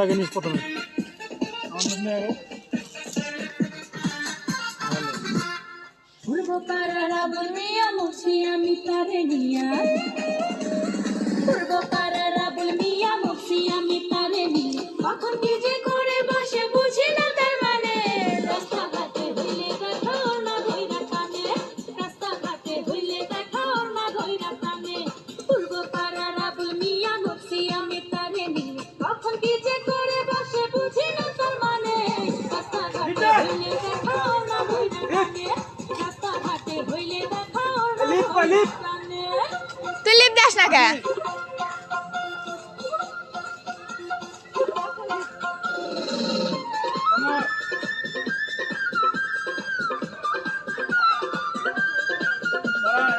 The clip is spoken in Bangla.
দাগে নিস প্রথমে পূর্ব পাড়ারা বলমিয়া মুছি আমি তারে নিয়া পূর্ব পাড়ারা বলমিয়া মুছি আমি তারে নিয়া কখন কি যে করে বসে বুঝি না তার মানে রাস্তাঘাটে হইলে দেখা না ধইরা কানে রাস্তাঘাটে হইলে দেখা না ধইরা কানে পূর্ব পাড়ারা বলমিয়া মুছি আমি তারে নিয়া কখন কি যে করে বসে বুঝি না তার মানে রাস্তাঘাটে হইলে দেখা না ধইরা কানে তুই লিপ দাস না কে